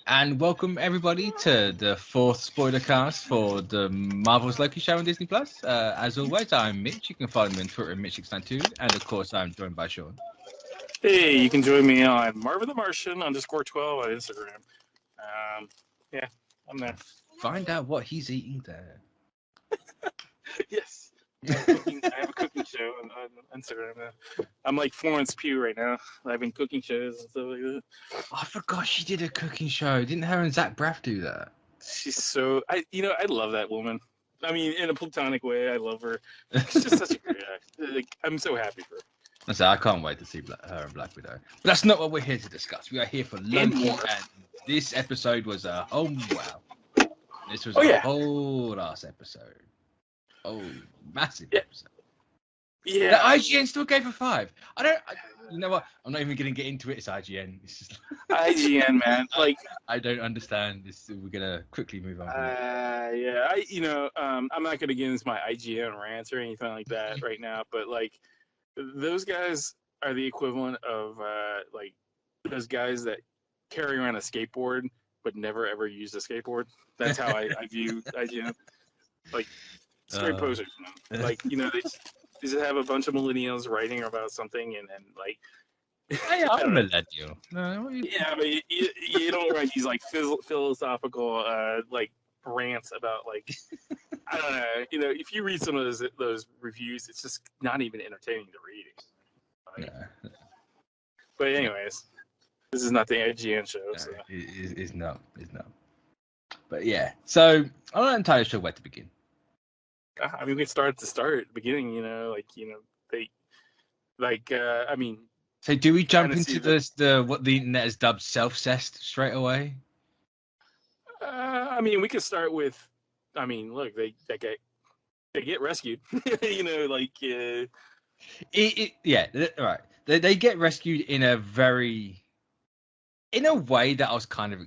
And welcome everybody to the fourth Spoilercast for the Marvel's Loki show on Disney Plus. As always, I'm Mitch. You can follow me on Twitter at Mitch692, and of course, I'm joined by Sean. Hey, you can join me on Marvin the Martian _12 on Instagram. Yeah, I'm there. Find out what he's eating there. Yes. I have a cooking show on Instagram. I'm like Florence Pugh right now. I've been cooking shows and stuff like that. I forgot she did a cooking show. Didn't her and Zach Braff do that? She's so I love that woman. I mean, in a platonic way, I love her. She's just such a great actor. Like, I'm so happy for her. So I can't wait to see her and Black Widow. But that's not what we're here to discuss. We are here for Loki, and this episode was a wow. This was a whole ass episode. Oh, massive episode. Yeah. The IGN still gave a 5. You know what? I'm not even going to get into it. It's IGN. It's just IGN, man. Like, I don't understand this. We're going to quickly move on. Yeah. I'm not going to get into my IGN rants or anything like that right now, but like, those guys are the equivalent of like those guys that carry around a skateboard but never ever use a skateboard. That's how I view IGN. Like, straight posers, man. Like, they just have a bunch of millennials writing about something and like. Hey, I'm a millennial. Yeah, but you don't write these like philosophical like rants about like I don't know. If you read some of those reviews, it's just not even entertaining to read. Like, but anyways, this is not the IGN show. So. It's not. But yeah, so I'm not entirely sure where to begin. I mean, we can start at the beginning. I mean. So do we jump into the what the internet has dubbed self-cest straight away? I mean, we could start with. I mean, look, they get rescued. Like. Right. They get rescued in a way that I was kind of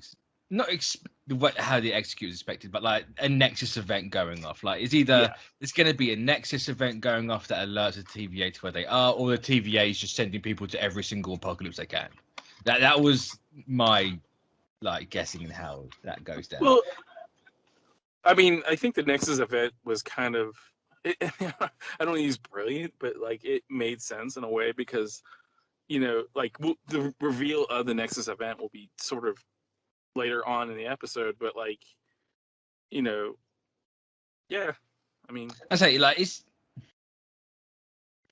how the execute is expected, but like a nexus event going off. Like it's either it's going to be a nexus event going off that alerts the TVA to where they are, or the TVA is just sending people to every single apocalypse they can. That was my guessing in how that goes down. Well, I mean, I think the nexus event was kind of I don't use brilliant, but like it made sense in a way because like the reveal of the nexus event will be sort of later on in the episode, but like, yeah. I mean, I say it's.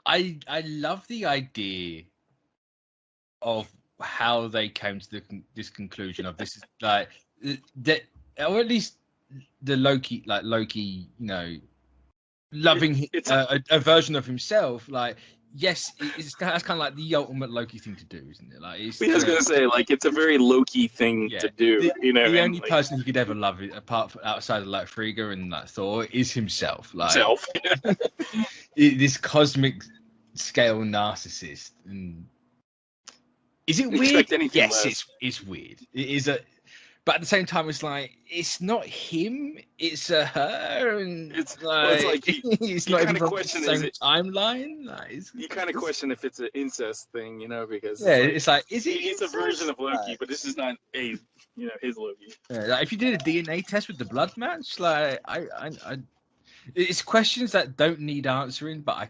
I love the idea of how they came to this conclusion of this is like that, or at least the Loki, loving a version of himself, like. Yes, that's kind of like the ultimate Loki thing to do, isn't it? Like, I was gonna say, like, it's a very Loki thing to do. The only person who could ever love it, outside of like Frigga and like Thor, is himself. Like, this cosmic scale narcissist. And is it weird? Yes, it's weird. It is but at the same time, it's like it's not him; it's her, and it's like it's not even the same timeline. Like, you kind of question if it's an incest thing, because it's like is it? It's a version of Loki, but this is not his Loki. Yeah, like if you did a DNA test with the blood match, like it's questions that don't need answering, but I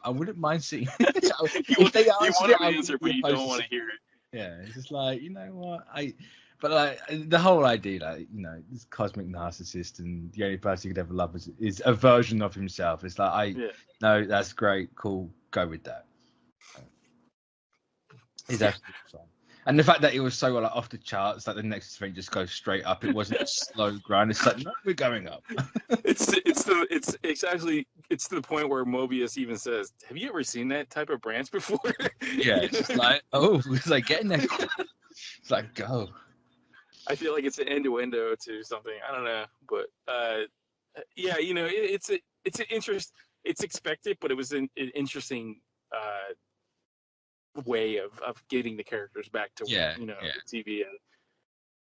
wouldn't mind seeing. If they answered it, answer, but you don't want to hear it. Yeah, it's just like what But like the whole idea, this cosmic narcissist, and the only person he could ever love is a version of himself. It's like no, that's great, cool, go with that. It's absolutely fine. And the fact that it was so off the charts, like the next event just goes straight up. It wasn't a slow grind. It's like no, we're going up. It's to the point where Mobius even says, "Have you ever seen that type of branch before?" Yeah, it's just like it's like getting there. It's like go. I feel like it's an innuendo to something. I don't know, but it's an interest. It's expected, but it was an interesting way of getting the characters back to TV.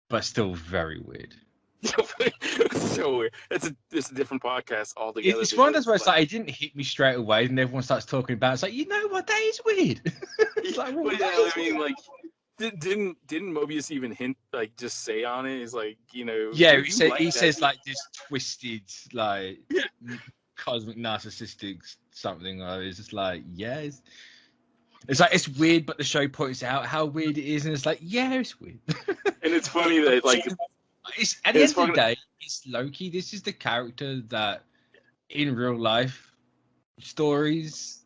But still very weird. So weird. It's a different podcast altogether. It's one of those where it's like it didn't hit me straight away, and everyone starts talking about it. It's like, you know what, that is weird. It's like, like Didn't Mobius even hint, like, just say on it? He's like, Yeah, he says like this twisted, like cosmic narcissistic something. Or it's just like, yeah, it's like it's weird, but the show points out how weird it is, and it's like, yeah, it's weird. And it's funny that like it's at the end of the day, it's Loki. This is the character that in real life stories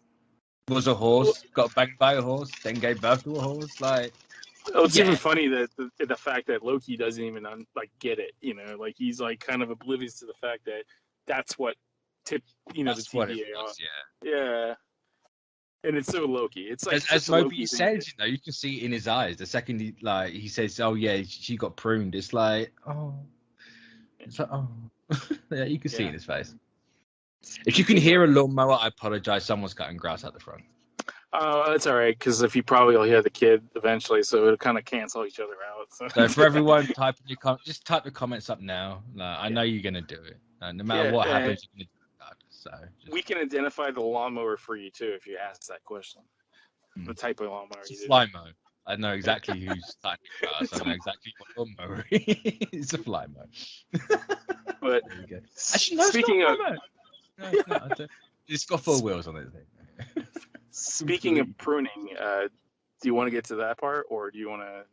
was a horse, got banged by a horse, then gave birth to a horse. Like, it's even funny that the fact that Loki doesn't even get it. Like he's like kind of oblivious to the fact that that's what tipped that's the TVA off. Yeah. And it's so Loki. It's like as Mobius says, you can see it in his eyes. The second he says, "Oh yeah, she got pruned," it's like, oh, yeah, you can see it in his face. If you can hear a lawnmower, I apologize. Someone's cutting grass out the front. Oh, that's all right. Because if you probably will hear the kid eventually, so it'll kind of cancel each other out. So for everyone, just type the comments up now. I know you're gonna do it. No matter what happens, you're gonna do it. So we can identify the lawnmower for you too if you ask that question. The type of lawnmower. It's a fly mow. I know exactly who's typing grass. I know exactly what lawnmower it's a fly mow. But there you go. Actually, no, speaking of, it's got 4 wheels on it. Speaking of pruning, do you want to get to that part, or do you want to?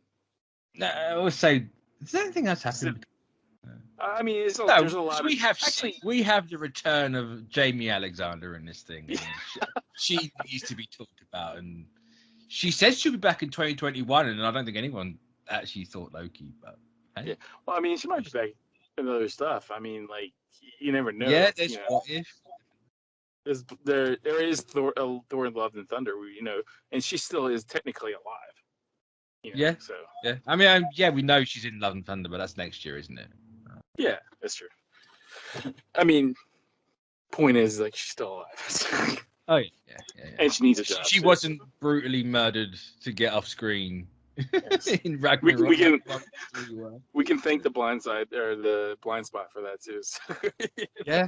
No, I would say, is there anything else happened? I mean, there's a lot. We have the return of Jamie Alexander in this thing. She needs to be talked about, and she says she'll be back in 2021, and I don't think anyone actually thought Loki. But hey. Yeah, well, I mean, she might be back in other stuff. I mean, like you never know. Yeah, there's what if. There is Thor, Love and Thunder, and she still is technically alive. Yeah. So yeah, I mean, we know she's in Love and Thunder, but that's next year, isn't it? Yeah, that's true. I mean, point is, like, she's still alive. Oh yeah. And she needs a job. She wasn't brutally murdered to get off screen. Yes. In Ragnarok. We can thank the blind side or the blind spot for that too. So. Yeah.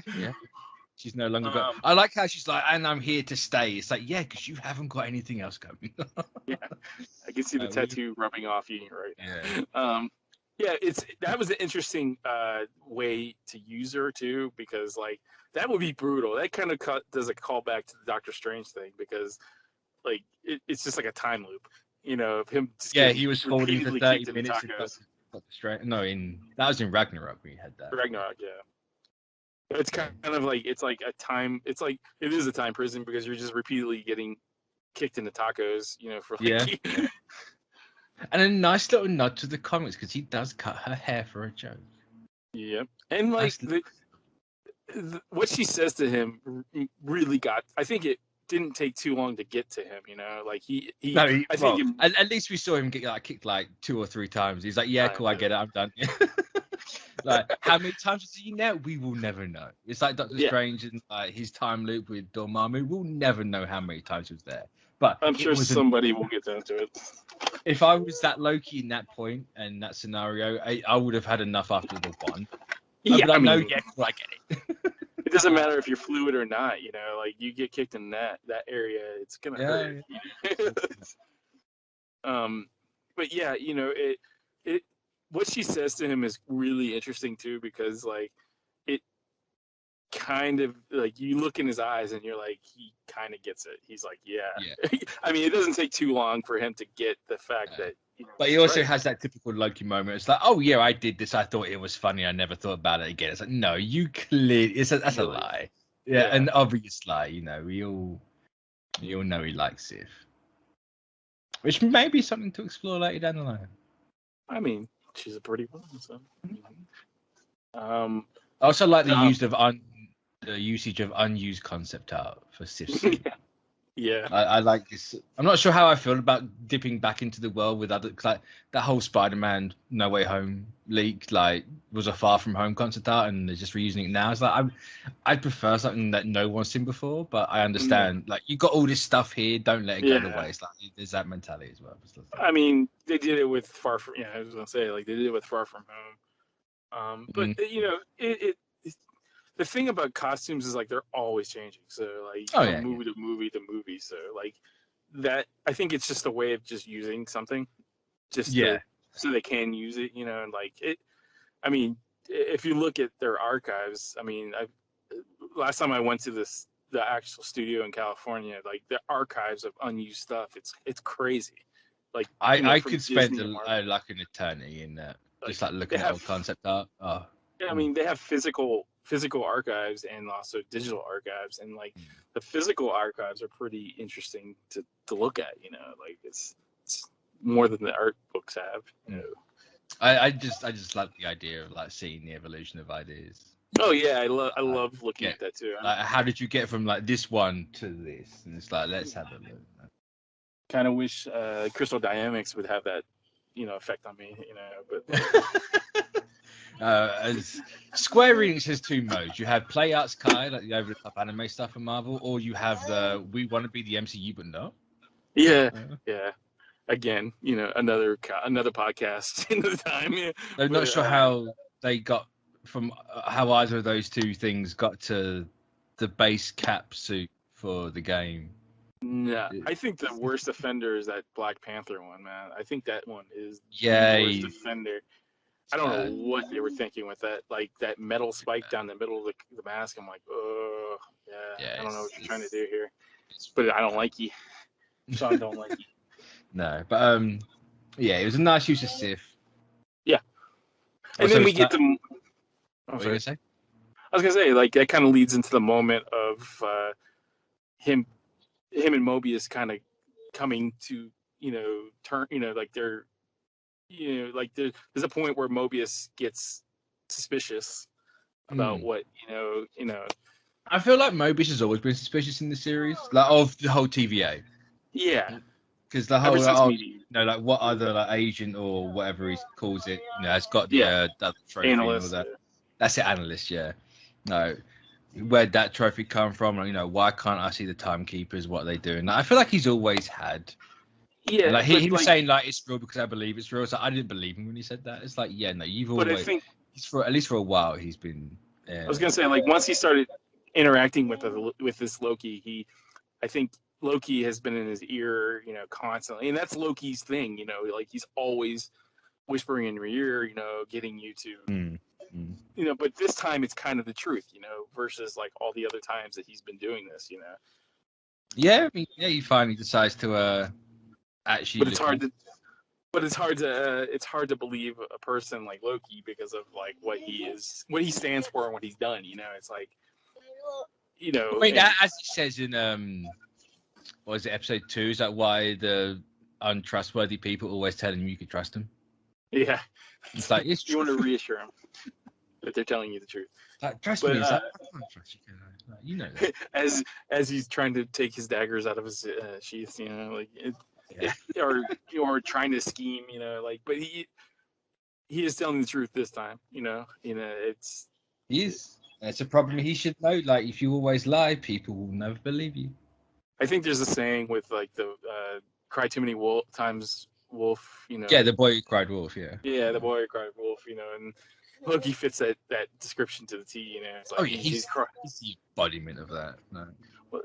She's no longer got. I like how she's like, and I'm here to stay. It's like, yeah, because you haven't got anything else going. Yeah, I can see the tattoo rubbing off you right now. Yeah, that was an interesting way to use her too, because like that would be brutal. That kind of does a callback to the Doctor Strange thing, because like it's just like a time loop, of him. Just he was holding for 30 minutes. That was in Ragnarok. We had that. Ragnarok, yeah. It's kind of like it is a time prison, because you're just repeatedly getting kicked in the tacos, for like, And a nice little nod to the comics, because he does cut her hair for a joke. Yep. And like what she says to him really I think it didn't take too long to get to him, like at least we saw him get kicked like 2 or 3 times. He's like, yeah, cool, I get it, I'm done. Like, how many times has he now? We will never know. It's like Doctor Strange and his time loop with Dormammu. We'll never know how many times he was there. But I'm sure somebody will get down to it. If I was that Loki in that point and that scenario, I would have had enough after the one. Yeah, I get it. It doesn't matter if you're fluid or not, like you get kicked in that area, it's gonna hurt. Yeah. But yeah, it what she says to him is really interesting too, because like it kind of like you look in his eyes and you're like, he kind of gets it. He's like, yeah. I mean, it doesn't take too long for him to get the fact that. But he also has that typical Loki moment. It's like, oh yeah, I did this. I thought it was funny. I never thought about it again. It's like, no, you clearly. That's a lie. Yeah, an obvious lie. We all know he likes Sif, which may be something to explore later down the line. I mean, she's a pretty woman, so. I also like the usage of unused concept art for Sif's. Yeah. I like this. I'm not sure how I feel about dipping back into the world with other, cause that whole Spider-Man No Way Home leak was a Far From Home concept art, and they're just reusing it now. It's like I'd prefer something that no one's seen before, but I understand. Like, you got all this stuff here, don't let it go to waste. Like, there's that mentality as well. I mean, they did it with Far From. I was gonna say, like, they did it with Far From Home. But the thing about costumes is like they're always changing. So like movie to movie to movie. So like that, I think it's just a way of just using something. just Yeah. so they can use it, you know, and like it. I mean, if you look at their archives, I mean, last time I went to the actual studio in California, like the archives of unused stuff, it's crazy. Like I from could spend Disney and Marvel. like an eternity in that, just like They looking at have, old concept art. Oh, I mean, they have physical archives and also digital archives, and like the physical archives are pretty interesting to look at. You know, like it's more than the art books have. You know. I just like the idea of like seeing the evolution of ideas. Oh yeah, I love looking at that too. Like, how did you get from like this one to this? And it's like, let's have a look. Kind of wish Crystal Dynamics would have that, you know, effect on me. You know, but as Square Enix has two modes. You have Play Arts Kai, like the over the top anime stuff from Marvel, or you have the we want to be the MCU but no. Yeah. Again, you know, another podcast in the time. Yeah. I'm not sure how they got from how either of those two things got to the base cap suit for the game. No, I think the worst offender is that Black Panther one, man. I think that one is the worst offender. I don't know what they were thinking with that, like that metal spike down the middle of the mask. I'm like, oh, yeah, I don't know what you're trying to do here, but I don't like you. Sean don't like you. No, but yeah, it was a nice use of Sif. Yeah, and then we get the. What were you gonna say? I was gonna say, like, that kind of leads into the moment of him and Mobius kind of coming to, you know, turn, you know, like they're, you know, like there's a point where Mobius gets suspicious about what, you know. I feel like Mobius has always been suspicious in the series, like of the whole TVA. Yeah. Because the whole, you know, like what other like agent or whatever he calls it, you know, has got the that trophy analyst, and all that. Yeah. That's it, analyst. Yeah. No, where'd that trophy come from? Like, you know, why can't I see the timekeepers? What are they doing? Like, I feel like he's always had. Yeah. Like he was saying like it's real because I believe it's real. So I didn't believe him when he said that. It's like, yeah, no, you've always. But I think at least for a while he's been. I was gonna say, like, once he started interacting with this Loki, I think Loki has been in his ear, you know, constantly, and that's Loki's thing, you know, like he's always whispering in your ear, you know, getting you to, you know, but this time it's kind of the truth, you know, versus like all the other times that he's been doing this, you know. Yeah, I mean, yeah, he finally decides to actually. But it's hard to believe a person like Loki because of like what he stands for and what he's done, you know. It's like, you know, I mean, as he says in what is it, episode 2? Is that why the untrustworthy people always tell him you can trust them? Yeah, it's like it's you want to reassure them that they're telling you the truth. Like, trust me, I can't trust you. Like, you know that. as he's trying to take his daggers out of his sheath, you know, like or trying to scheme, you know, like, but he is telling the truth this time, you know, it's. He is. It's a problem he should know. Like, if you always lie, people will never believe you. I think there's a saying with like the cry too many times wolf, you know. Yeah, the boy who cried wolf. Yeah. Yeah, the boy who cried wolf, you know, and Loki fits that description to the T, you know. It's like, he's the embodiment of that. No.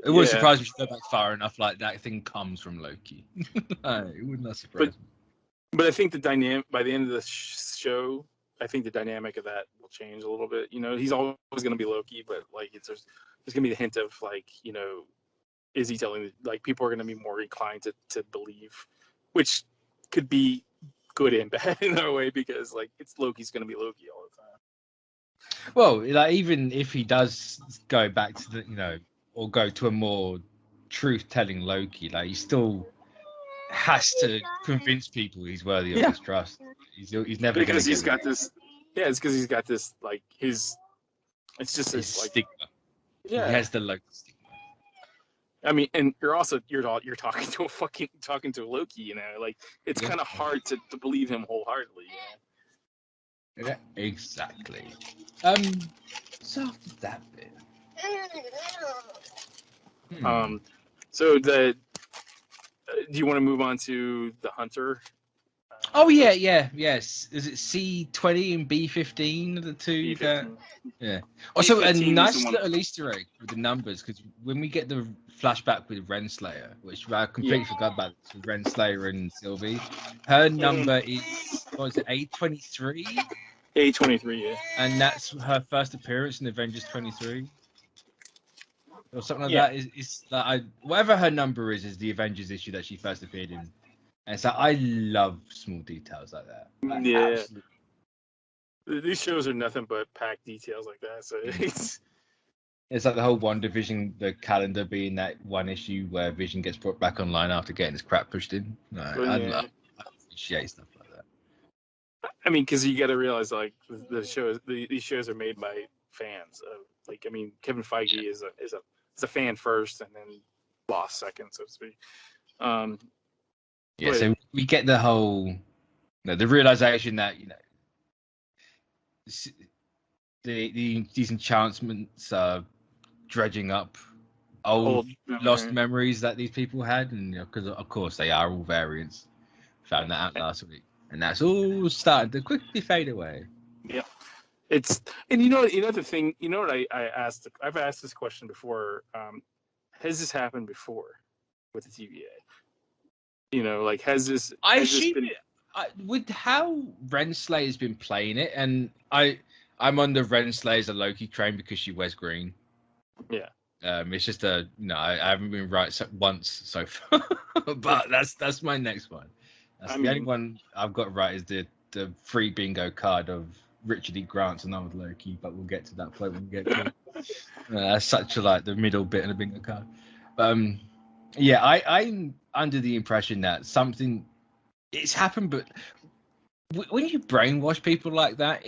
It wouldn't surprise me if you go back far enough. Like that thing comes from Loki. It would not surprise me. But I think the dynamic by the end of the show, I think the dynamic of that will change a little bit. You know, he's always going to be Loki, but like there's going to be the hint of like, you know, is he telling, like, people are going to be more inclined to believe, which could be good and bad in a way because like it's Loki's going to be Loki all the time. Well, like even if he does go back to the, you know, or go to a more truth-telling Loki, like he still has to convince people he's worthy of his trust. He's never because he's got this. Yeah, it's because he's got this like his. It's just his like stigma. Yeah, he has the Loki stigma. I mean, and you're talking to Loki, you know, like it's kind of hard to believe him wholeheartedly. You know? Yeah, exactly. So after that bit. So do you want to move on to the Hunter? Oh yes. Is it C20 and B15 the two that? Yeah. Also, a nice little Easter egg with the numbers, because when we get the flashback with Renslayer, which I completely forgot about, with Renslayer and Sylvie, her number is, what is it, A23? A23, yeah. And that's her first appearance in Avengers 23. Or something like that. Is that whatever her number is the Avengers issue that she first appeared in. And so I love small details like that. Absolutely. These shows are nothing but packed details like that. So it's like the whole WandaVision, the calendar being that one issue where Vision gets brought back online after getting his crap pushed in. I appreciate stuff like that. I mean, because you got to realize, like, these shows are made by fans. Like, I mean, Kevin Feige is a fan first, and then boss second, so to speak. So we get the whole, the realization that these enchantments are dredging up old lost memories that these people had, and because of course they are all variants. Found that out last week, and that's all starting to quickly fade away. Yeah, and the thing, what I asked, I've asked this question before. Has this happened before with the TVA? Like, has this? With how Renslayer's been playing it, and I'm on the Renslayer's a Loki train because she wears green. Yeah. It's just I haven't been right once so far, but that's my next one. That's the only one I've got right is the free bingo card of Richard E. Grant's and old Loki, but we'll get to that point when we get to it. That's such the middle bit of the bingo card. But I'm under the impression that something it's happened, but when you brainwash people like that,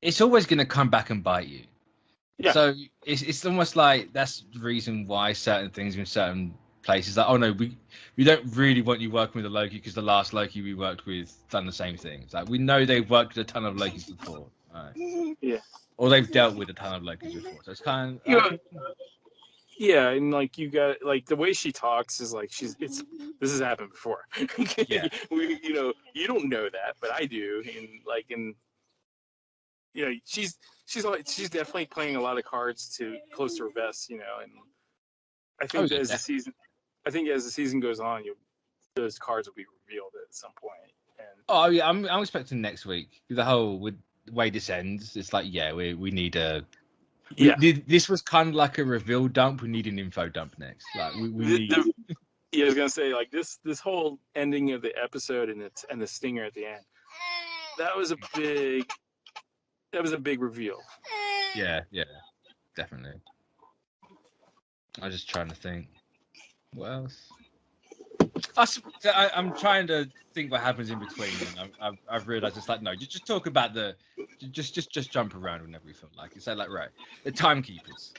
it's always going to come back and bite you. Yeah. So it's almost like that's the reason why certain things in certain places, like, oh no, we don't really want you working with a Loki because the last Loki we worked with done the same things. Like, we know they've worked with a ton of Lokis before, right? Yeah. Or they've dealt with a ton of Lokis before, so it's kind of. Yeah, and like you got like the way she talks is like this has happened before. Yeah, you don't know that, but I do, and she's definitely playing a lot of cards close to her vest, and I think as the season goes on, those cards will be revealed at some point. And I'm expecting next week the whole with the way this ends. It's like we need a. This was kind of like a reveal dump. We need an info dump next. Like we need. I was gonna say, like, this whole ending of the episode and the stinger at the end. That was a big reveal. Yeah, definitely. I was just trying to think. What else? I'm trying to think what happens in between, and I've realized it's like, no, just talk about just jump around whenever we feel like it. So like, right, the timekeepers.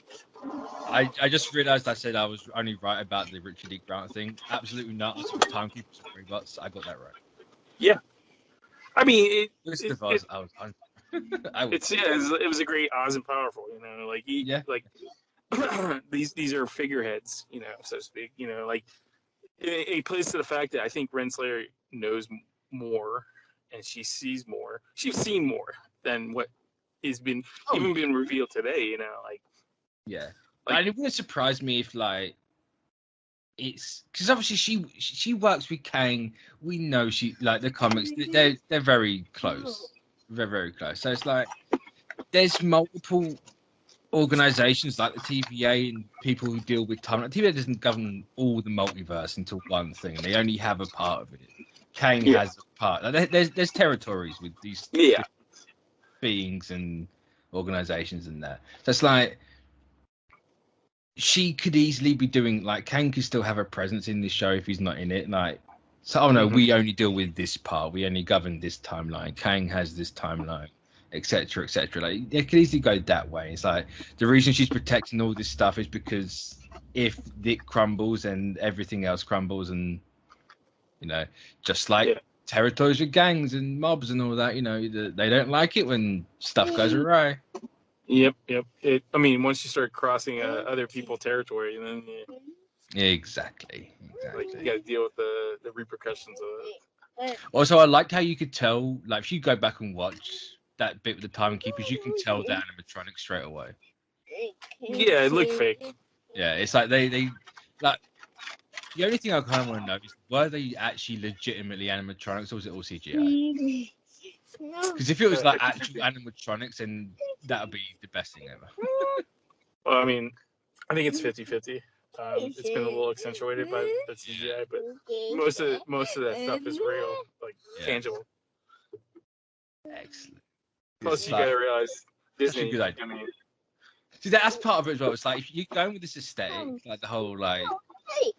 I just realized I said I was only right about the Richard E. Grant thing. Absolutely not. I said the timekeepers are robots. I got that right. Yeah, I mean, it was a great Oz and Powerful. Like these are figureheads, so to speak. Like. It plays to the fact that I think Renslayer knows more, and she sees more. She's seen more than what has been been revealed today. And it wouldn't surprise me if it's because obviously she works with Kang. We know she the comics. They're very close. They're very close. So it's like there's multiple organizations like the TVA and people who deal with time. Like, TVA doesn't govern all the multiverse into one thing. They only have a part of it. Kang has a part. Like, there's territories with these beings and organizations in there. So it's like she could easily be doing Kang could still have a presence in this show if he's not in it. We only deal with this part. We only govern this timeline. Kang has this timeline. Etc. Like, it could easily go that way. It's like the reason she's protecting all this stuff is because if it crumbles and everything else crumbles, and just like territories with gangs and mobs and all that, they don't like it when stuff goes awry. Yep. Once you start crossing other people's territory, and then exactly. Like, you got to deal with the repercussions of it. Also, I liked how you could tell, like, if you go back and watch that bit with the timekeepers, you can tell the animatronic straight away. Yeah, it looked fake. Yeah, it's like they like. The only thing I kind of want to know is, were they actually legitimately animatronics, or was it all CGI? Because if it was like actual animatronics, then that would be the best thing ever. Well, I mean, I think it's 50-50. It's been a little accentuated by the CGI, but most of that stuff is real, like tangible. Excellent. Plus, you gotta realize Disney. Good idea. I mean, see, that's part of it as well. It's like, if you're going with this aesthetic, like the whole, like,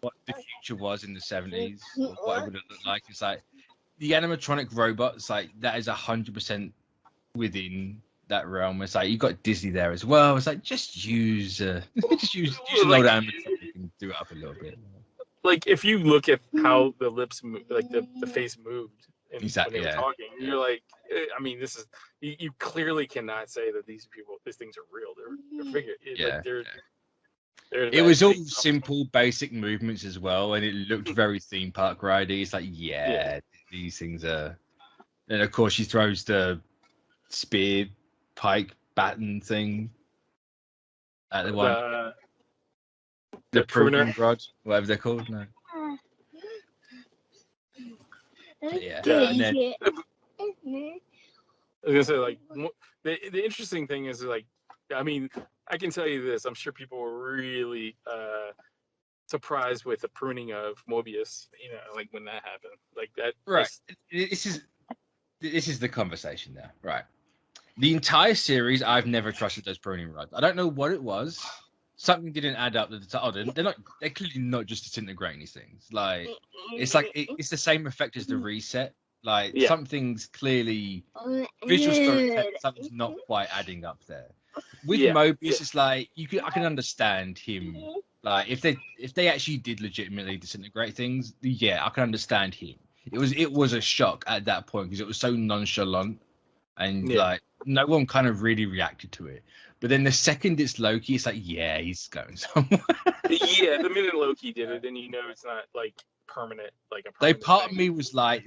what the future was in the 70s, or what it would have looked like, it's like the animatronic robots, like, that is 100% within that realm. It's like you got Disney there as well. It's like, just use an old animatronic and do it up a little bit. Like, if you look at how the lips move, like the face moved Exactly, when they were talking, you're like, I mean, this is, you clearly cannot say that these things are real. They're figure. It was all simple, basic movements as well, and it looked very theme park ridey. It's like, these things are. And of course, she throws the spear, pike, baton thing at the one. The pruning rod, whatever they're called. No. And then, I was gonna say, like, the interesting thing is, like, I mean, I can tell you this. I'm sure people were really surprised with the pruning of Mobius. You know, like when that happened, like that. Right. This is the conversation now. Right. The entire series, I've never trusted those pruning rods. I don't know what it was. Something didn't add up. They're clearly not just disintegrating these things. Like, it's like it's the same effect as the reset. Like, something's clearly visual storytelling, something's not quite adding up there. With Mobius, it's like I can understand him. Like, if they actually did legitimately disintegrate things, I can understand him. It was a shock at that point because it was so nonchalant, and like no one kind of really reacted to it. But then the second it's Loki, it's like, he's going somewhere. The minute Loki did it, then you know it's not like permanent. Like a permanent part of me was like,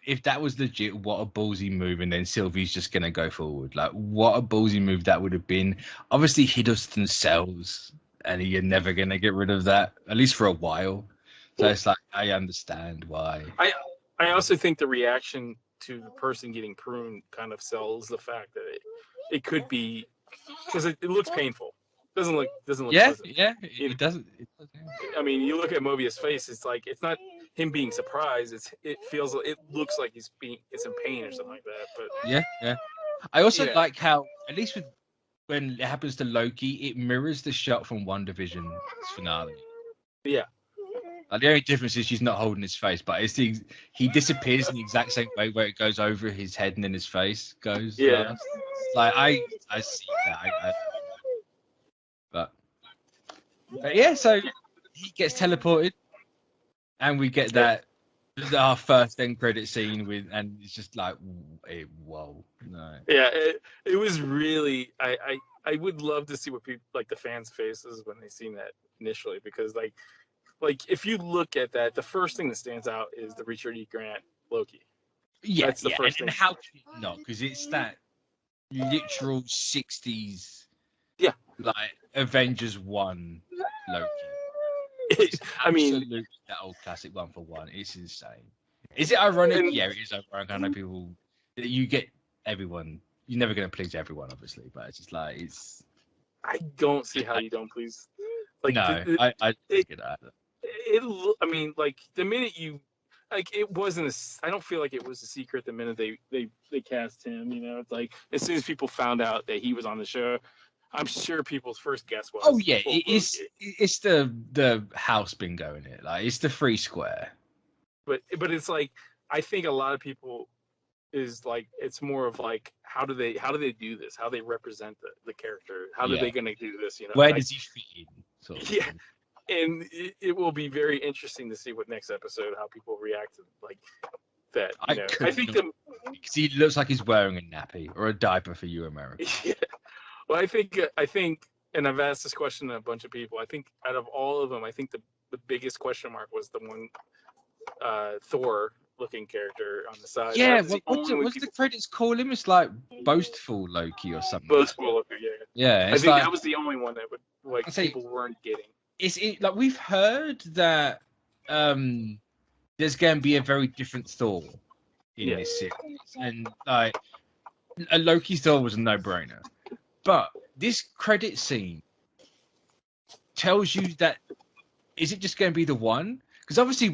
if that was legit? What a ballsy move! And then Sylvie's just gonna go forward. Like, what a ballsy move that would have been. Obviously, Hiddleston sells, and you're never gonna get rid of that, at least for a while. So it's like, I understand why. I also think the reaction to the person getting pruned kind of sells the fact that it could be, because it looks painful. Doesn't look pleasant. It doesn't. I mean, you look at Mobius' face. It's like, it's not him being surprised. It looks like it's in pain or something like that. But I also like how, at least when it happens to Loki, it mirrors the shot from WandaVision's finale. Yeah. Like, the only difference is she's not holding his face, but he disappears in the exact same way, where it goes over his head and then his face goes. Yeah. Like, I see that. But yeah, so he gets teleported, and we get that our first end credit scene and it's just like, whoa, no. Yeah, it was really. I would love to see what people, like the fans' faces when they seen that initially, because like if you look at that, the first thing that stands out is the Richard E. Grant Loki. Yeah, that's the first thing. And how can you not? Because it's that literal 60s, like Avengers 1 Loki. It's absolutely that old classic 1 for 1. It's insane. Is it ironic? Yeah, it is ironic. I know people. You get everyone. You're never going to please everyone, obviously, but it's just like, it's. I don't see how you don't please. Like, no, I don't get that. I mean, like, the minute you, like, it wasn't I don't feel like it was a secret the minute they cast him. You know, it's like, as soon as people found out that he was on the show, I'm sure people's first guess was. Oh yeah, it's the house bingo in it. Like, it's the free square. But it's like, I think a lot of people is like, it's more of like, how do they do this? How they represent the character? How are they going to do this? You know, where does he fit in? Sort of thing. And it will be very interesting to see what next episode, how people react to like that. You know? I think because he looks like he's wearing a nappy or a diaper for you Americans. Yeah. Well, I think, and I've asked this question to a bunch of people. I think out of all of them, I think the biggest question mark was the one Thor looking character on the side. Yeah, That was what's the credits call him? It's like Boastful Loki or something. Boastful Loki, yeah. Yeah, I think that was the only one that would people weren't getting. Like we've heard that there's going to be a very different Thor in this series, and like a Loki Thor was a no-brainer, but this credit scene tells you that is it just going to be the one? Because obviously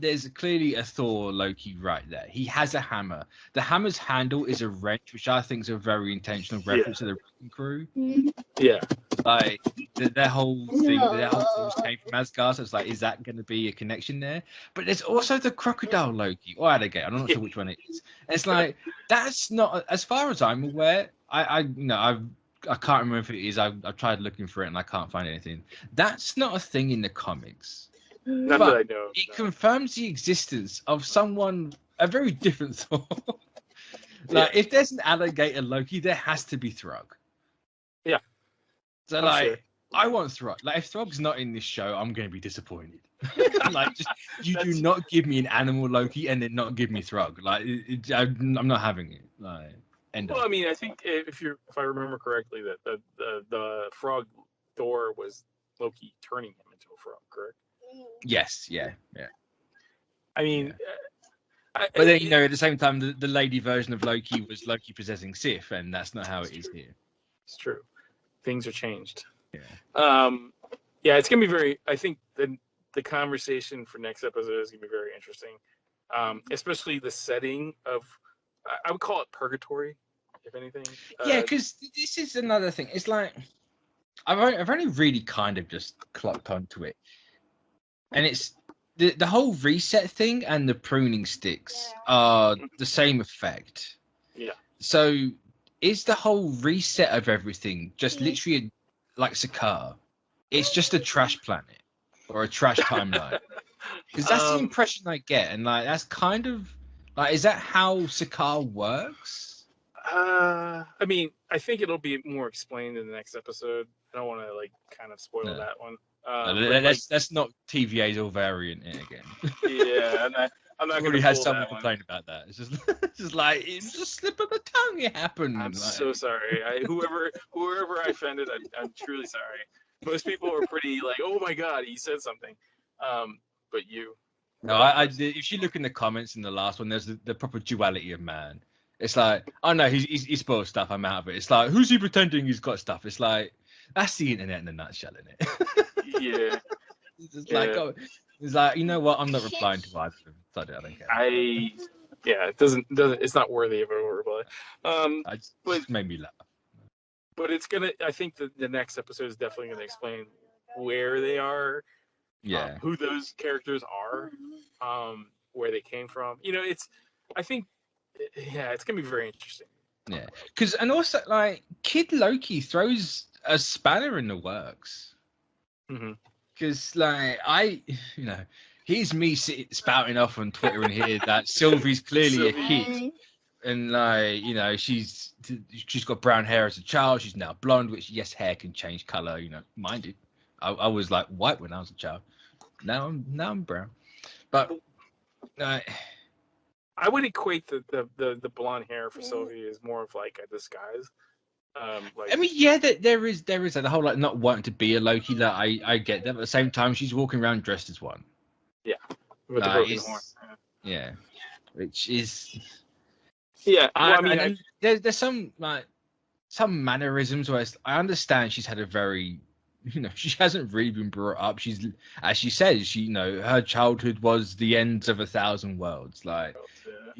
there's clearly a Thor Loki right there. He has a hammer. The hammer's handle is a wrench, which I think is a very intentional reference to the Wrecking Crew. Yeah. Like their whole thing, their whole force came from Asgard. So it's like, is that going to be a connection there? But there's also the crocodile Loki or alligator. I'm not sure which one it is. It's like that's not, as far as I'm aware. I can't remember if it is. I've tried looking for it and I can't find anything. That's not a thing in the comics. Not that I know. It confirms the existence of someone, a very different Thor. If there's an alligator Loki, there has to be Throg. Yeah. So I want Throg. Like if Throg's not in this show, I'm going to be disappointed. Do not give me an animal Loki and then not give me Throg. I'm not having it. I mean, I think if I remember correctly, that the frog Thor was Loki turning him into a frog, correct? Yes, yeah. I mean, but then at the same time, the lady version of Loki was Loki possessing Sif, and that's not how it is here. It's true. Things are changed. Yeah. It's gonna be very. I think the conversation for next episode is gonna be very interesting, especially the setting of. I would call it purgatory, if anything. Yeah, because this is another thing. It's like I've only really kind of just clocked onto it. And it's the whole reset thing and the pruning sticks are the same effect. Yeah. So is the whole reset of everything just literally like Sakaar? It's just a trash planet or a trash timeline. Because that's the impression I get, and that's kind of is that how Sakaar works? I mean, I think it'll be more explained in the next episode. I don't want to kind of spoil that one. Let's not TVA's all variant it again. Yeah, I'm not going to has someone complain about that. It's just it's a slip of the tongue. It happened. I'm so sorry. Whoever I offended, I'm truly sorry. Most people are pretty oh my god, he said something. But you. No, if you look in the comments in the last one, there's the proper duality of man. It's like, oh no, he's spoiled stuff. I'm out of it. It's like, who's he pretending he's got stuff? It's like, that's the internet in a nutshell, isn't it? Yeah. It's like, you know what? I'm not replying to either of them. So I don't care. It doesn't. It's not worthy of a reply. It made me laugh. But it's gonna. I think the next episode is definitely gonna explain where they are. Yeah. Who those characters are. Where they came from. I think. Yeah, it's gonna be very interesting. Yeah, and also Kid Loki throws a spanner in the works. Because here's me spouting off on Twitter and here that Sylvie's clearly a kid, and she's got brown hair as a child. She's now blonde, which hair can change color. Mind you, I was white when I was a child. Now I'm brown, but. I would equate the blonde hair for Sylvie as more of a disguise. I mean, there is the whole not wanting to be a Loki that I get that. But at the same time, she's walking around dressed as one. Yeah, with the broken horn. Yeah, which is. Yeah, there's some mannerisms where I understand she's had a very. She hasn't really been brought up. She's, as she says, her childhood was the ends of 1,000 worlds.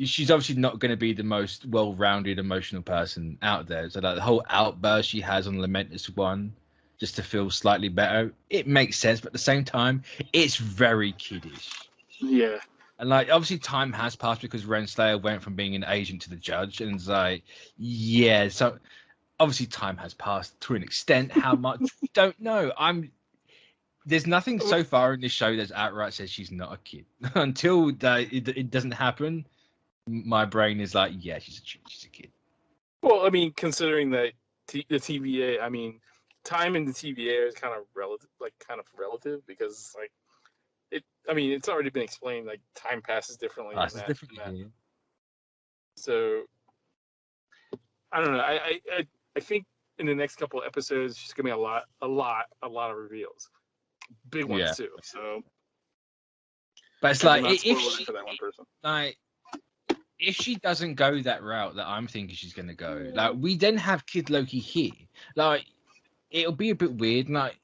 She's obviously not going to be the most well-rounded emotional person out there. So the whole outburst she has on Lamentus 1, just to feel slightly better, it makes sense. But at the same time, it's very kiddish. Yeah. And obviously time has passed because Renslayer went from being an agent to the judge. And it's so... Obviously, time has passed to an extent. How much? We don't know. There's nothing so far in this show that outright says she's not a kid. Until it doesn't happen, my brain is she's a kid. Well, I mean, considering that the TVA, time in the TVA is kind of relative, because it's already been explained. Like time passes differently. It's different. Yeah. So I don't know. I think in the next couple of episodes, it's just gonna be a lot of reveals, big ones too. So, but it's like if she, for that one person. Like, if she doesn't go that route that I'm thinking she's gonna go, like we then have Kid Loki here, like it'll be a bit weird. Like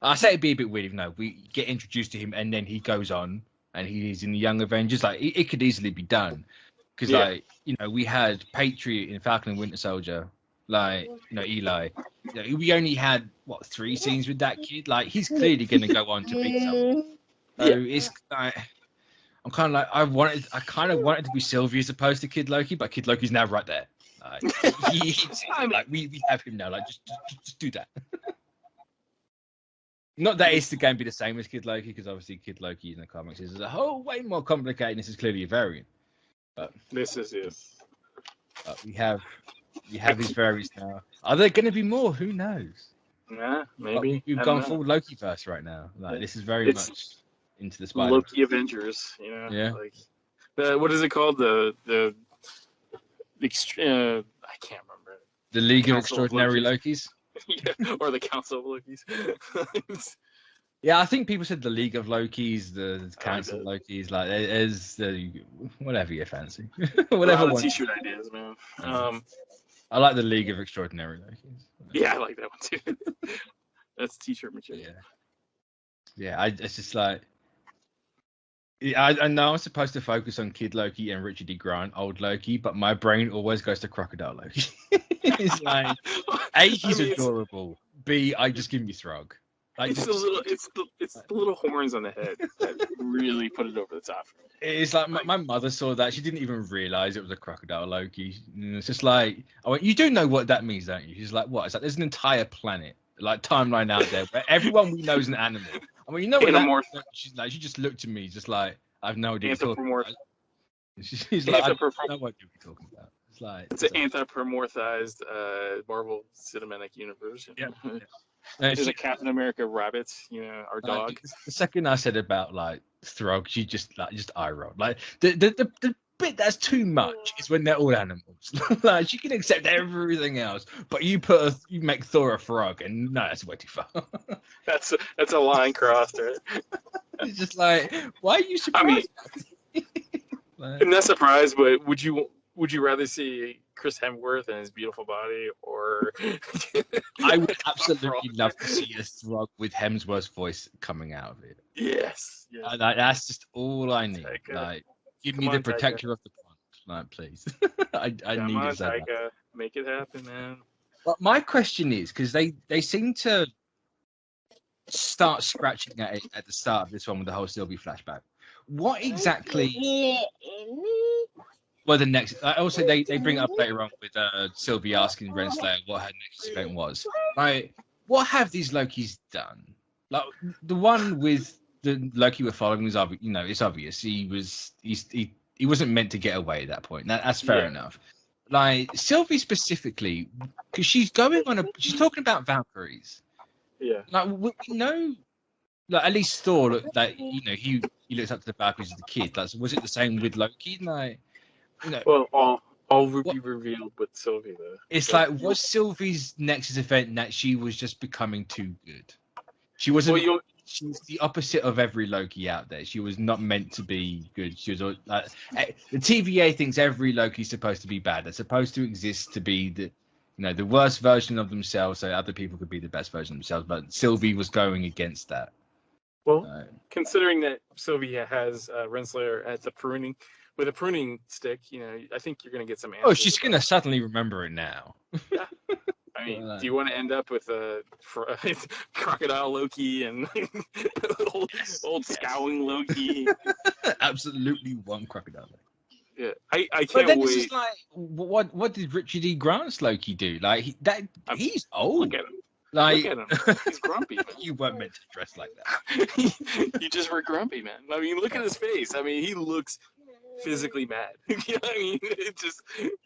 I say it'd be a bit weird, even though we get introduced to him and then he goes on and he's in the Young Avengers. Like it could easily be done because like we had Patriot in Falcon and Winter Soldier. Like, Eli. We only had 3 scenes with that kid. Like, he's clearly going to go on to beat someone. So it's like, I'm kind of like, I kind of wanted to be Sylvie as opposed to Kid Loki, but Kid Loki's now right there. Like, we have him now. Like, just do that. Not that it's going to be the same as Kid Loki, because obviously Kid Loki in the comics is a whole way more complicated. This is clearly a variant. But this is yes. We have these variants now. Are there going to be more? Who knows? Yeah, maybe. We've gone full Loki-verse right now. Like this is very much into the Spider. Loki Avengers, Yeah. Like what is it called? The I can't remember. The League of Extraordinary Lokis. Yeah, or the Council of Lokis. Yeah, I think people said the League of Lokis, the Council of Lokis, like there's the whatever you fancy. Whatever. A lot of t-shirt ideas, man. I like the League of Extraordinary Lokis. Yeah, I like that one too. That's t-shirt material. Yeah. It's just like I know I'm supposed to focus on Kid Loki and Richard E. Grant, old Loki, but my brain always goes to Crocodile Loki. It's like A, he's adorable. B, I just give me Throg. Like, it's the little horns on the head that really put it over the top for me. It's like my mother saw that. She didn't even realize it was a Crocodile Loki. And it's just like, I went, you do know what that means, don't you? She's like, what? It's like, there's an entire planet, like timeline out there where everyone we know is an animal. I mean, you know what that, she's like, she just looked at me just like, I have no idea what you're talking about. She's like, I have no idea what you're talking about. It's like, it's an anthropomorphized Marvel Cinematic Universe. Yeah. There's a Captain America rabbit, our dog. The second I said about like Throg, she just eye rolled. Like the bit that's too much is when they're all animals. Like she can accept everything else, but you make Thor a frog, and no, that's way too far. That's a line crossed, right? It's just like, why are you surprised? I'm not surprised, but would you rather see Chris Hemsworth and his beautiful body, or I would absolutely love to see a Throg with Hemsworth's voice coming out of it. Yes. That's just all I need. Like, give me the protector of the pond, like, please. I need it so much. Make it happen, man. But my question is, because they seem to start scratching at it at the start of this one with the whole Sylvie flashback. What exactly? Well, the next. Also, they bring it up later on with Sylvie asking Renslayer what her next event was. Like, what have these Lokis done? Like the one with the Loki we're following is obvious. It's obvious. He wasn't meant to get away at that point. That's fair enough. Like Sylvie specifically, because she's talking about Valkyries. Yeah. Like we know. Like at least Thor, he looks up to the Valkyries as a kid. Like, was it the same with Loki? Like. Well, all will be revealed with Sylvie, though. It's like, was Sylvie's Nexus event that she was just becoming too good? She wasn't. She was the opposite of every Loki out there. She was not meant to be good. She was like the TVA thinks every Loki's supposed to be bad. They're supposed to exist to be the worst version of themselves, so other people could be the best version of themselves. But Sylvie was going against that. Well, considering that Sylvie has Renslayer at the pruning. With a pruning stick, I think you're going to get some answers. Oh, she's going to suddenly remember it now. Yeah. I mean, do you want to end up with a Crocodile Loki and old scowling Loki? Absolutely one Crocodile Loki. Yeah, I can't but then wait. It's just like, what did Richard E. Grant's Loki do? Like, he's old. Look at him. Like, look at him. He's grumpy. Man. You weren't meant to dress like that. You just were grumpy, man. I mean, look at his face. I mean, he looks physically mad. You know what I mean?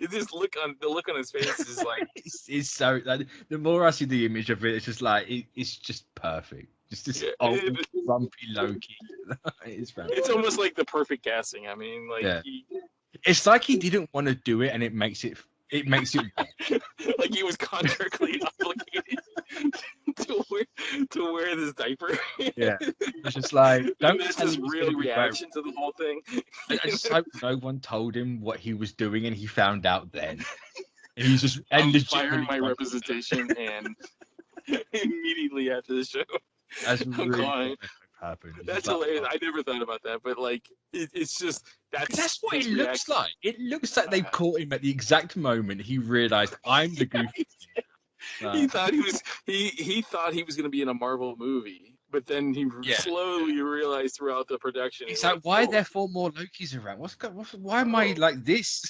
The look on his face is like it's so like, the more I see the image of it, it's just like it's just perfect. Just this old grumpy Loki. It's almost like the perfect casting. I mean, like it's like he didn't want to do it, and it makes it like he was contractually obligated to wear this diaper. Yeah, it's just like don't. That's his real reaction to the whole thing. I just hope no one told him what he was doing, and he found out then. And he's just I'm firing my representation, and immediately after the show, that's really happened. That's hilarious. I never thought about that, but like, it's just that's what it looks like. It looks like they caught him at the exact moment he realized I'm the goofy. He thought he thought he was going to be in a Marvel movie, but then he slowly realized throughout the production. It's like, why are there 4 more Lokis around? Why am I like this?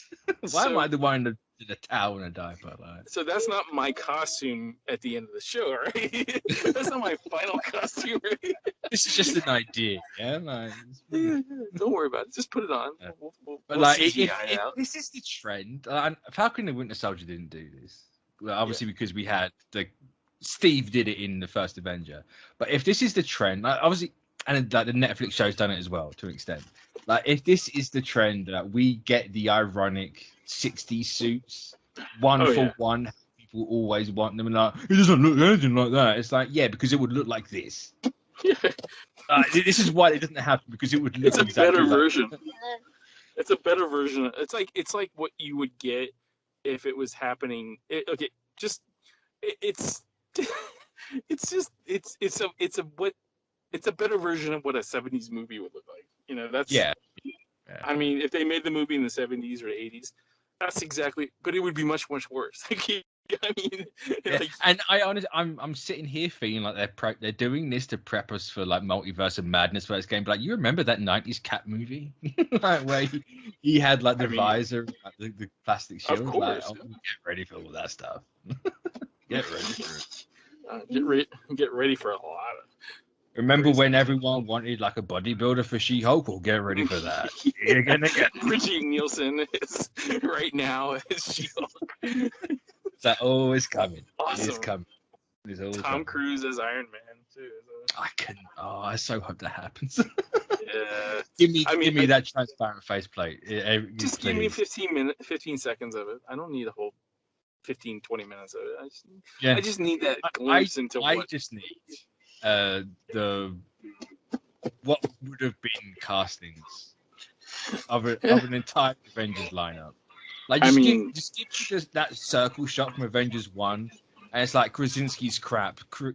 Why am I the one in a towel and a diaper? Like? So that's not my costume at the end of the show, right? That's not my final costume, right? This is just an idea, yeah? Like, don't worry about it. Just put it on. Yeah. But like, if this is the trend, Falcon and Winter Soldier didn't do this. Well, obviously because we had Steve did it in the first Avenger. But if this is the trend, like, obviously, and like the Netflix show's done it as well to an extent. Like if this is the trend that we get the ironic 60s suits, for one, people always want them, and like it doesn't look anything like that. It's like because it would look like this. This is why it doesn't happen, because it would look. It's a better version. It's a better version. It's like what you would get if it was happening. It's a better version of what a 70s movie would look like. You know, that's I mean, if they made the movie in the 70s or 80s, that's exactly. But it would be much worse. I mean, and I'm sitting here feeling like they're doing this to prep us for like Multiverse of Madness first game. But like, you remember that 90s Cat movie, like where he had like the visor, like, the plastic shield. Of course, like, get ready for all that stuff. Get ready for it. Get ready for a lot of. Remember when everyone wanted like a bodybuilder for She-Hulk? Well, get ready for that. You're gonna get Richie Nielsen is right now as She-Hulk. That always coming. Awesome. It's coming. It's always Tom coming. Cruise as Iron Man too. I so hope that happens. Yeah. Give me that transparent faceplate. Just give me 15 seconds of it. I don't need a whole 15, 20 minutes of it. I just need that glimpse into what. I just need what would have been castings of an entire Avengers lineup. Like, just give that circle shot from Avengers 1, and it's like Krasinski's Krasinski's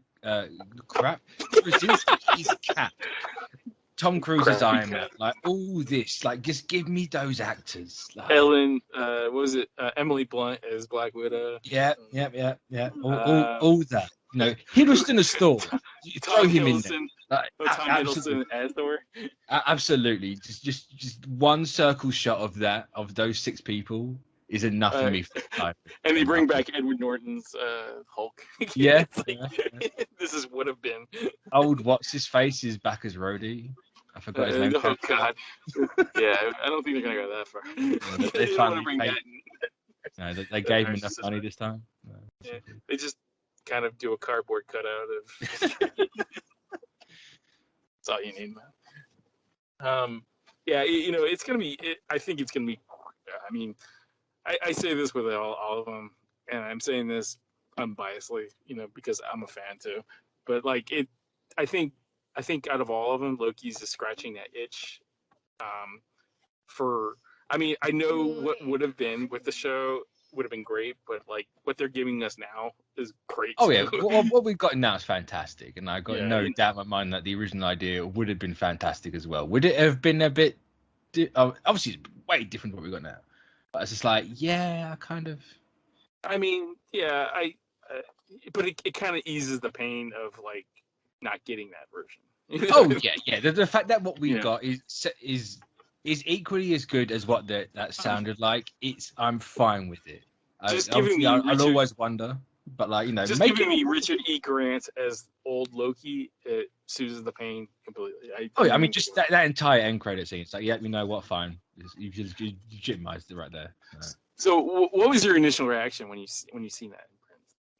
Cap, Tom Cruise's Iron Man, like all this, like just give me those actors. Like, Ellen, what was it? Emily Blunt as Black Widow. Yeah. All that. You know, Hiddleston as Thor. Throw him in there. Like, Tom Hiddleston as Thor. Absolutely. Just one circle shot of those 6 people is enough for me for time. And they bring back Edward Norton's Hulk. Yeah. This is would have been. Old what's his face is back as Rhodey. I forgot his name. Oh God. Yeah, I don't think they're gonna go that far. Yeah, they finally paid. No, they gave him enough money this time. No. Yeah, they just kind of do a cardboard cutout of. That's all you need, man. It's gonna be. I think it's gonna be. I mean, I say this with all of them, and I'm saying this unbiasedly, because I'm a fan too. But like I think out of all of them, Loki's is scratching that itch. I know what would have been with the show would have been great, but like what they're giving us now is great. Oh yeah, what we've got now is fantastic, and I've got no doubt in my mind that the original idea would have been fantastic as well. Would it have been a bit? Obviously, it's way different to what we got now. But it's just like, I kind of. I mean, yeah, but it kind of eases the pain of like not getting that version. Oh yeah. The fact that what we got is equally as good as what that sounded like. I'm fine with it. Just giving me I'll always wonder, but like just giving me Richard E. Grant as old Loki, it soothes the pain completely. I mean, just that entire end credit scene. It's like, you know what? Fine, you just legitimized it right there. So, what was your initial reaction when you seen that?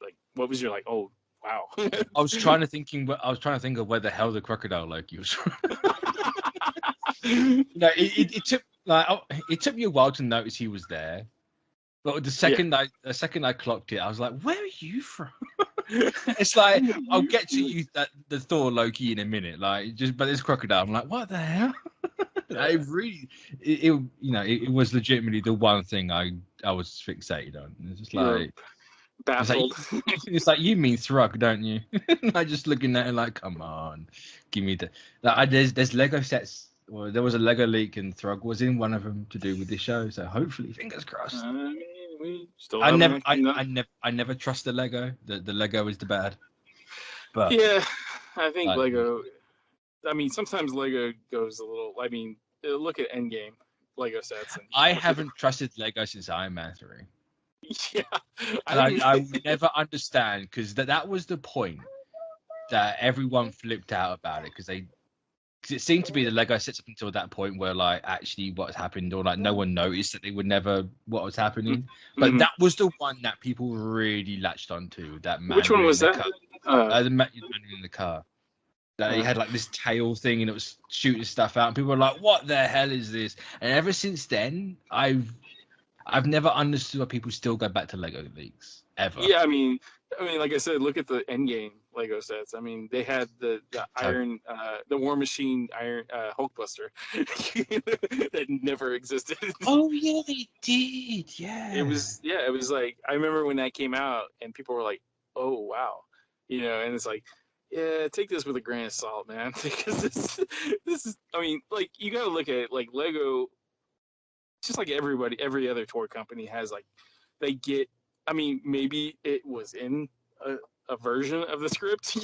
Like, what was your like? Oh, wow. I was trying to think of where the hell the crocodile Loki was from. It took me a while to notice he was there, but the second I clocked it, I was like, "Where are you from?" It's like I'll get to you the Thor Loki in a minute, like but this crocodile, I'm like, what the hell? It was legitimately the one thing I was fixated on. It's just like baffled. It's like you mean Thrug, don't you? Like just looking at it like, come on, give me the. Like, there's Lego sets. Well, there was a Lego leak and Thrug was in one of them to do with this show. So hopefully, fingers crossed. We still I never trust the Lego. The Lego is the bad. But yeah, I think Lego. I mean, sometimes Lego goes a little. I mean, look at Endgame Lego sets. And I haven't trusted Lego since Iron Man 3. Yeah, I would never understand because that was the point that everyone flipped out about it because it seemed to be the Lego sets up until that point where like actually what happened or like no one noticed that they would never what was happening. But that was the one that people really latched onto. That man. Which one was that? The man in the car. That he had like this tail thing and it was shooting stuff out and people were like, "What the hell is this?" And ever since then, I've never understood why people still go back to Lego leaks ever. Yeah, I mean, like I said, look at the Endgame Lego sets. I mean, they had the Iron, the War Machine Iron Hulkbuster that never existed. Oh yeah, they did. Yeah. It was like I remember when that came out and people were like, "Oh wow," and it's like, yeah, take this with a grain of salt, man, because this is. I mean, like you got to look at it like Lego. Just like every other toy company has like, they get. I mean, maybe it was in a version of the script,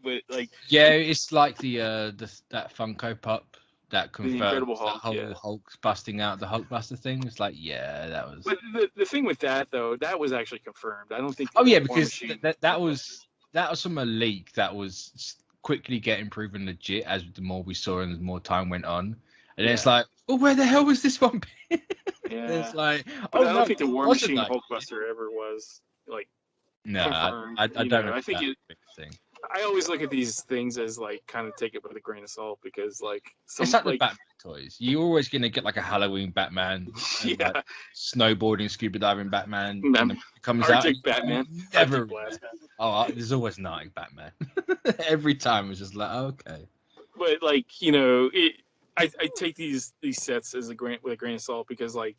but like. Yeah, it's like that Funko Pop that confirms the Incredible Hulk, Hulk, the whole Hulk busting out the Hulkbuster thing. It's like, yeah, that was. But the thing with that though, that was actually confirmed. I don't think. Oh yeah, because that was from a leak that was quickly getting proven legit as the more we saw and the more time went on. And it's like, well, where the hell was this one? Yeah. It's like, but I don't think the War Machine Hulkbuster ever was like. No, confirmed. I don't. I think thing. I always look at these things as like kind of take it with a grain of salt because like it's like the Batman toys. You're always gonna get like a Halloween Batman, and, like, snowboarding, scuba diving Batman. Comes Arctic out, Batman. Never. There's always an Arctic Batman. Every time it's just like, okay. But like I take these sets as with a grain of salt because like,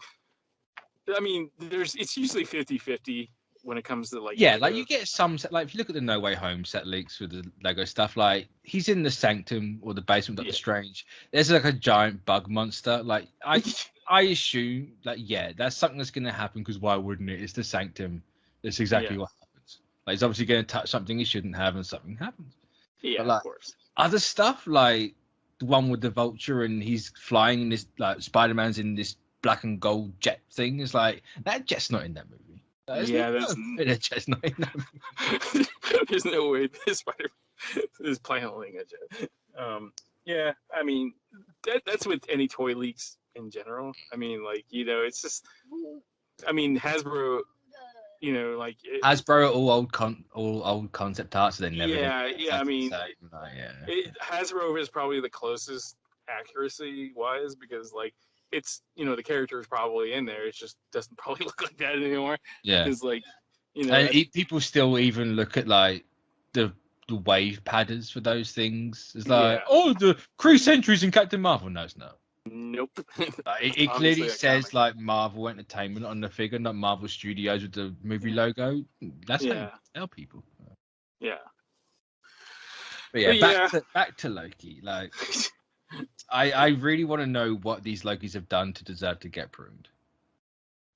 I mean, it's usually 50-50. When it comes to like Lego. Like you get some like if you look at the No Way Home set leaks with the Lego stuff, like he's in the sanctum or the basement of Doctor Strange. There's like a giant bug monster. Like I assume like that's something that's gonna happen because why wouldn't it? It's the sanctum. That's exactly what happens. Like he's obviously gonna touch something he shouldn't have and something happens. Yeah, but, like, of course. Other stuff like the one with the vulture and he's flying in this like Spider-Man's in this black and gold jet thing. Is like that jet's not in that movie. There's not in that. There's no way this Spider-Man is piloting a jet. Yeah, I mean that's with any toy leaks in general. I mean, like it's just. I mean, Hasbro. Like Hasbro all old concept art, so they never. I mean, Hasbro is probably the closest accuracy wise because like. It's the character is probably in there. It just doesn't probably look like that anymore. Yeah, because like and people still even look at like the wave padders for those things. It's like the Kree Sentries in Captain Marvel. No, it's not. Nope. It clearly says like Marvel Entertainment on the figure, not Marvel Studios with the movie logo. That's how you tell people. Yeah. But back to Loki. Like. I really want to know what these Lokis have done to deserve to get pruned.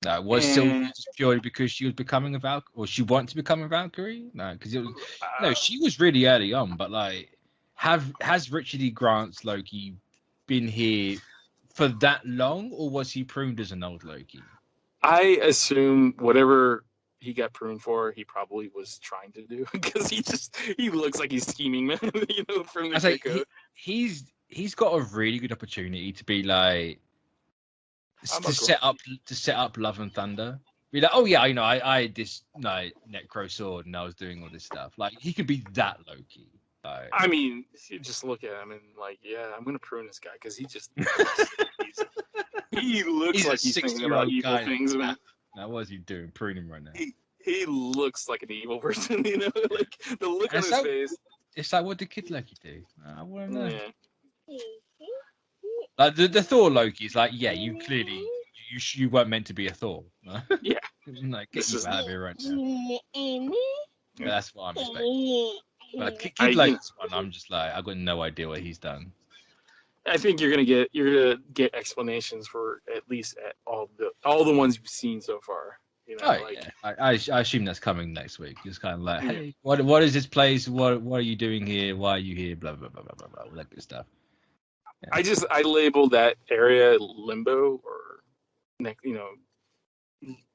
Was Sylvia just purely because she was becoming a Valkyrie, or she wanted to become a Valkyrie? No, because it was she was really early on. But like, has Richard E. Grant's Loki been here for that long, or was he pruned as an old Loki? I assume whatever he got pruned for, he probably was trying to do because he looks like he's scheming, man. From the get-go. He's got a really good opportunity to be like to set up Love and Thunder Be like, oh yeah, I had this necro sword and I was doing all this stuff. Like he could be that Loki. Like, I mean, you just look at him and like, yeah, I'm gonna prune this guy because he looks he's like a he's thinking about 60-year-old evil guy. things, man. Now what is he doing? Pruning right now. He looks like an evil person, you know, like the look on his face. It's like, what did Kid Loki do? I want to know. Yeah. Like the Thor Loki is like, yeah, you clearly you weren't meant to be a Thor. Yeah. Like, get you out of here right now. That's what I'm expecting. But Kid Loki's one, I'm just like, I've got no idea what he's done. I think you're gonna get explanations for at least all the ones you've seen so far. You know, yeah. I assume that's coming next week. Just kind of like, hey, what is this place? What are you doing here? Why are you here? Blah blah blah blah blah blah. All that good stuff. Yeah. I labeled that area limbo or, you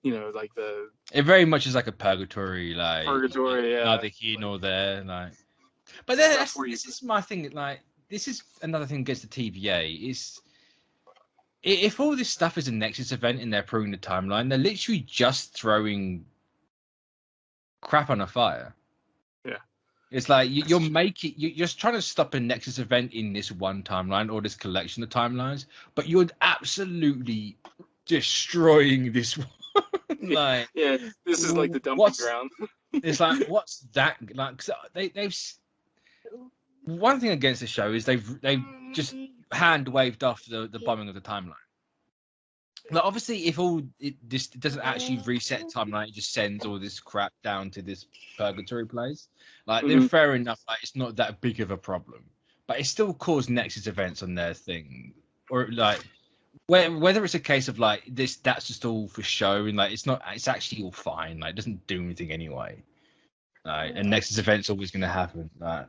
know, like the. It very much is like a purgatory, like yeah. Neither here nor there, like. But then this is my thing. Like, this is another thing against the TVA is. If all this stuff is a Nexus event and they're proving the timeline, they're literally just throwing crap on a fire. Yeah. It's like you're just trying to stop a Nexus event in this one timeline or this collection of timelines, but you're absolutely destroying this one. Like, yeah, this is like the dumping ground. It's like, what's that? Like, they've. One thing against the show is they've just hand waved off the bombing of the timeline. Like, obviously, if this doesn't actually reset timeline, it just sends all this crap down to this purgatory place. Like, then fair enough. Like, it's not that big of a problem, but it still caused Nexus events on their thing, or like whether it's a case of like that's just all for show, and like it's actually all fine. Like, it doesn't do anything anyway. Like, and Nexus events always going to happen. Like,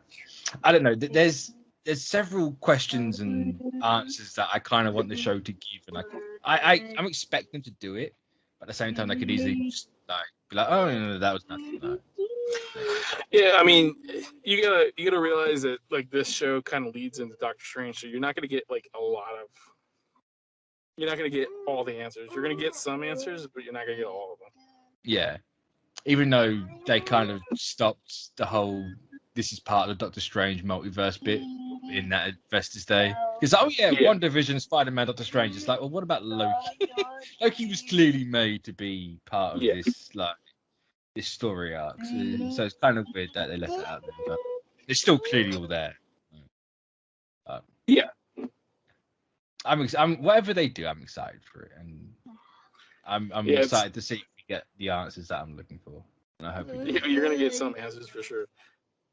I don't know. There's several questions and answers that I kind of want the show to give, and I'm expecting to do it, but at the same time, they could easily just like be like, oh no, that was nothing. No. Yeah, I mean, you gotta realize that like this show kind of leads into Doctor Strange, so you're not gonna get like you're not gonna get all the answers. You're gonna get some answers, but you're not gonna get all of them. Yeah, even though they kind of stopped the whole this is part of the Doctor Strange multiverse bit in that Vestas Day. Because, WandaVision, Spider-Man, Doctor Strange. It's like, well, what about Loki? Loki was clearly made to be part of this, like, this story arc. So it's kind of weird that they left it out there, but it's still clearly all there. Yeah. I'm whatever they do, I'm excited for it, and I'm excited to see if we get the answers that I'm looking for. And I hope we do. You're gonna get some answers for sure.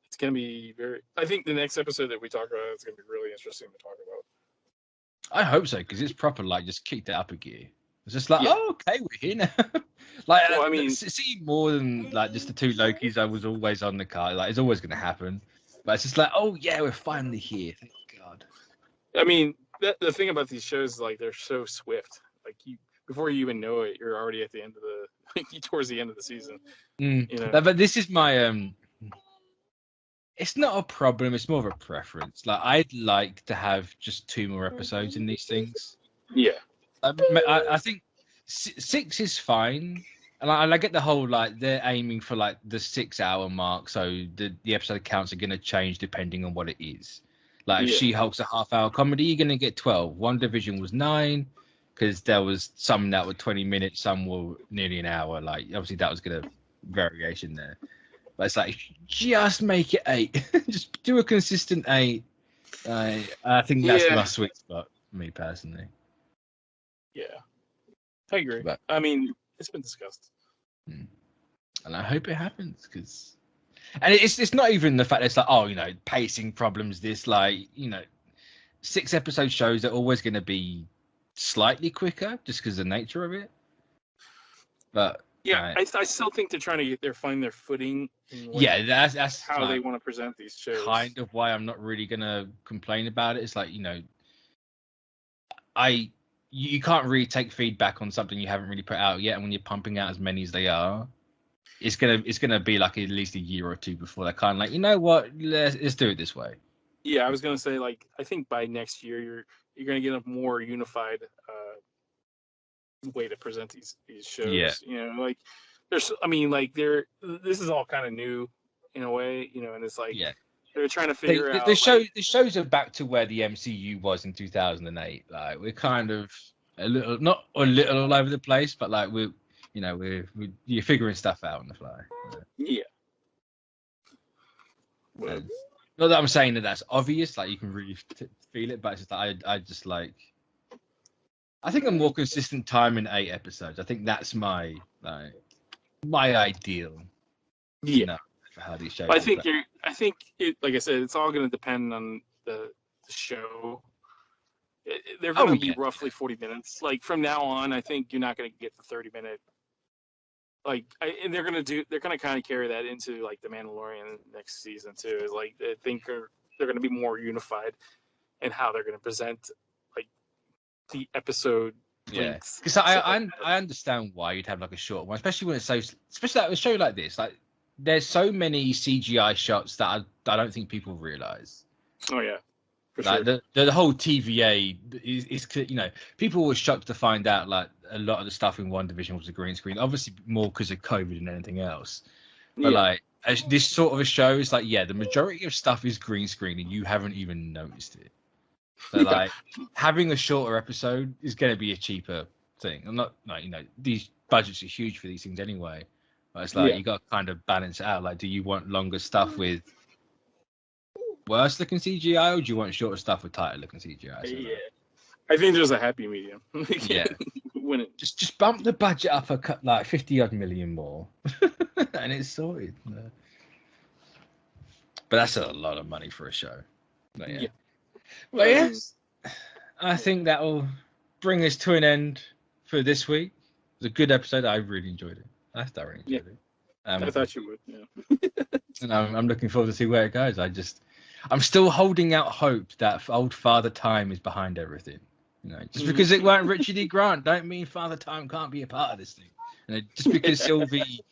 It's gonna be I think the next episode that we talk about is gonna be really interesting to talk about. I hope so, because it's proper like just kicked it up a gear. It's just like, oh, okay, we're here now. Like, well, I mean, see more than like just the two Lokis. I was always on the card. Like, it's always gonna happen. But it's just like, oh yeah, we're finally here. Thank God. I mean, the thing about these shows is like they're so swift. Like before you even know it, you're already at the end of towards the end of the season. You know? But this is my it's not a problem. It's more of a preference. Like, I'd like to have just 2 more episodes in these things. Yeah. I think 6 is fine, and I get the whole like they're aiming for like the 6-hour mark, so the episode counts are going to change depending on what it is. Like, if She-Hulk's a half-hour comedy, you're going to get 12. WandaVision was 9 because there was some that were 20 minutes, some were nearly an hour. Like, obviously that was going to variation there. But it's like, just make it 8. Just do a consistent 8. I think that's my sweet spot for me personally. Yeah, I agree. But, I mean, it's been discussed. And I hope it happens, because... And it's not even the fact that it's like, oh, pacing problems, this, like, 6-episode shows are always going to be slightly quicker just because of the nature of it. But... Yeah, I still think they're trying to find their footing. That's how like, they want to present these shows. Kind of why I'm not really gonna complain about it. It's like, you can't really take feedback on something you haven't really put out yet, and when you're pumping out as many as they are, it's gonna be like at least a year or 2 before they're kind of like, you know what, let's do it this way. Yeah, I was gonna say, like, I think by next year you're gonna get a more unified way to present these shows. Yeah. You know, like there's, I mean, like this is all kind of new in a way, you know, and it's like they're trying to figure out. The shows are back to where the MCU was in 2008. Like we're kind of not a little all over the place, but like you're figuring stuff out on the fly. Yeah. Not that I'm saying that that's obvious, like you can really feel it, but it's just I just like. I think a more consistent time in 8 episodes. I think that's my ideal. Yeah. You know, for how these shows. I think it, like I said, it's all going to depend on the show. They're going to be roughly 40 minutes. Like from now on, I think you're not going to get the 30-minute. Like, and they're going to kind of carry that into like the Mandalorian next season too. Is like I think they're going to be more unified in how they're going to present like the episode. Yeah, because I understand why you'd have like a short one, especially when it's especially like a show like this. Like, there's so many CGI shots that I don't think people realize. Oh yeah. For like sure. the whole TVA is you know, people were shocked to find out like a lot of the stuff in WandaVision was a green screen, obviously more because of COVID than anything else. But like this sort of a show is like, the majority of stuff is green screen and you haven't even noticed it. So like having a shorter episode is going to be a cheaper thing. I'm not like, you know, these budgets are huge for these things anyway. But it's like you got to kind of balance it out. Like, do you want longer stuff with worse looking CGI, or do you want shorter stuff with tighter looking CGI? So I think there's a happy medium. When it just bump the budget up like 50 odd million more, and it's sorted. But that's a lot of money for a show. But but yes, I think that will bring us to an end for this week. It was a good episode. I really enjoyed it. I thoroughly enjoyed it. I thought you would. Yeah. And I'm looking forward to see where it goes. I'm still holding out hope that old Father Time is behind everything. You know, just because it weren't Richard E. Grant, don't mean Father Time can't be a part of this thing. You know, just because Sylvie,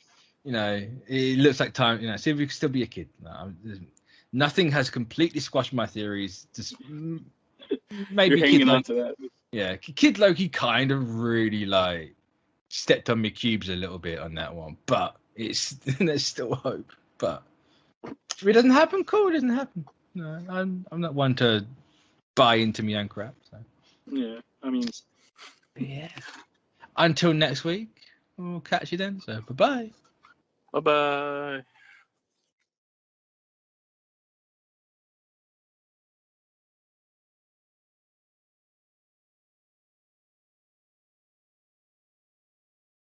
you know, it looks like time. You know, Sylvie could still be a kid. No, nothing has completely squashed my theories. Just maybe you're hanging on to that. Yeah, Kid Loki kind of really like stepped on my cubes a little bit on that one, but there's still hope. But if it doesn't happen, cool. It doesn't happen. No, I'm not one to buy into my own crap. So. Yeah, I mean, Until next week, we'll catch you then. So bye bye. Bye bye.